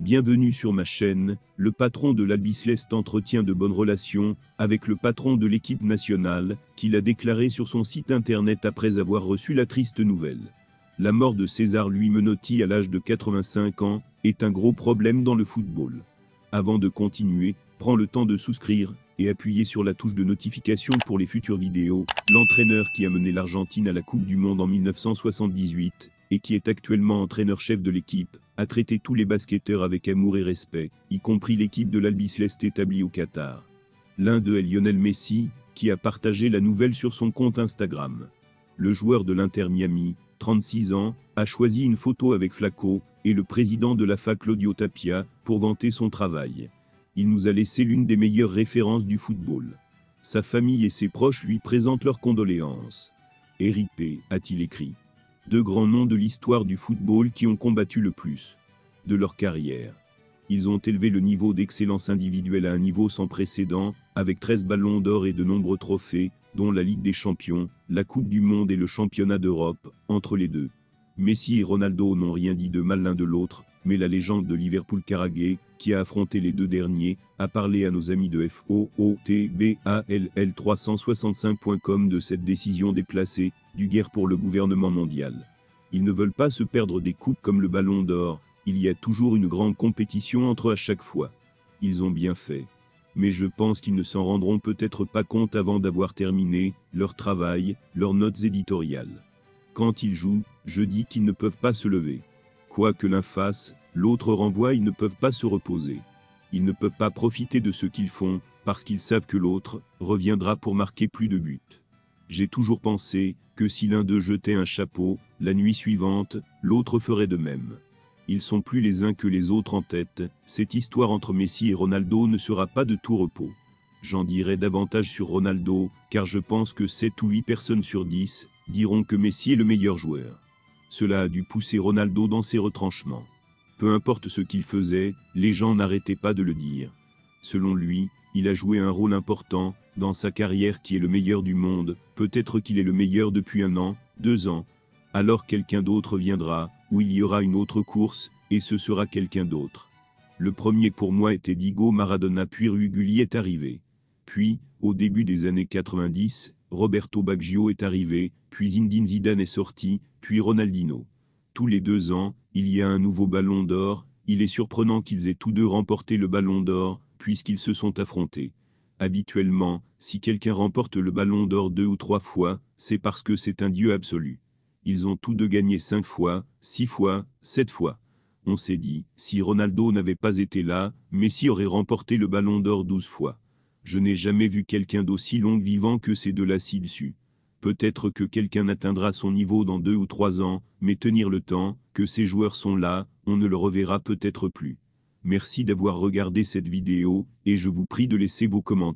Bienvenue sur ma chaîne. Le patron de l'Albi Céleste entretient de bonnes relations avec le patron de l'équipe nationale, qu'il a déclaré sur son site internet après avoir reçu la triste nouvelle. La mort de César Louis Menotti à l'âge de 85 ans est un gros problème dans le football. Avant de continuer, prends le temps de souscrire et appuyer sur la touche de notification pour les futures vidéos. L'entraîneur qui a mené l'Argentine à la Coupe du Monde en 1978 et qui est actuellement entraîneur-chef de l'équipe, a traité tous les basketteurs avec amour et respect, y compris l'équipe de l'Albi Céleste établie au Qatar. L'un d'eux est Lionel Messi, qui a partagé la nouvelle sur son compte Instagram. Le joueur de l'Inter Miami, 36 ans, a choisi une photo avec Flaco et le président de la FA Claudio Tapia pour vanter son travail. Il nous a laissé l'une des meilleures références du football. Sa famille et ses proches lui présentent leurs condoléances. RIP, a-t-il écrit. Deux grands noms de l'histoire du football qui ont combattu le plus de leur carrière. Ils ont élevé le niveau d'excellence individuelle à un niveau sans précédent, avec 13 ballons d'or et de nombreux trophées, dont la Ligue des Champions, la Coupe du Monde et le Championnat d'Europe, entre les deux. Messi et Ronaldo n'ont rien dit de mal l'un de l'autre, mais la légende de Liverpool Carragher, qui a affronté les deux derniers, a parlé à nos amis de FOOTBALL365.com de cette décision déplacée, du guerre pour le gouvernement mondial. Ils ne veulent pas se perdre des coupes comme le Ballon d'Or, il y a toujours une grande compétition entre à chaque fois. Ils ont bien fait. Mais je pense qu'ils ne s'en rendront peut-être pas compte avant d'avoir terminé leur travail, leurs notes éditoriales. Quand ils jouent, je dis qu'ils ne peuvent pas se lever. Quoi que l'un fasse, l'autre renvoie, ils ne peuvent pas se reposer. Ils ne peuvent pas profiter de ce qu'ils font, parce qu'ils savent que l'autre reviendra pour marquer plus de buts. J'ai toujours pensé que si l'un d'eux jetait un chapeau, la nuit suivante, l'autre ferait de même. Ils sont plus les uns que les autres en tête, cette histoire entre Messi et Ronaldo ne sera pas de tout repos. J'en dirai davantage sur Ronaldo, car je pense que 7 ou 8 personnes sur 10 diront que Messi est le meilleur joueur. Cela a dû pousser Ronaldo dans ses retranchements. Peu importe ce qu'il faisait, les gens n'arrêtaient pas de le dire. Selon lui, il a joué un rôle important dans sa carrière qui est le meilleur du monde, peut-être qu'il est le meilleur depuis 1 an, 2 ans. Alors quelqu'un d'autre viendra, où il y aura une autre course, et ce sera quelqu'un d'autre. Le premier pour moi était Diego Maradona, puis Rugguli est arrivé. Puis, au début des années 90, Roberto Baggio est arrivé, puis Zinedine Zidane est sorti, puis Ronaldinho. Tous les 2 ans, il y a un nouveau ballon d'or, il est surprenant qu'ils aient tous deux remporté le ballon d'or, puisqu'ils se sont affrontés. Habituellement, si quelqu'un remporte le ballon d'or 2 ou 3 fois, c'est parce que c'est un dieu absolu. Ils ont tous deux gagné 5 fois, 6 fois, 7 fois. On s'est dit, si Ronaldo n'avait pas été là, Messi aurait remporté le ballon d'or 12 fois. Je n'ai jamais vu quelqu'un d'aussi long vivant que ces deux-là ci-dessus. Peut-être que quelqu'un atteindra son niveau dans 2 ou 3 ans, mais tenir le temps que ces joueurs sont là, on ne le reverra peut-être plus. Merci d'avoir regardé cette vidéo, et je vous prie de laisser vos commentaires.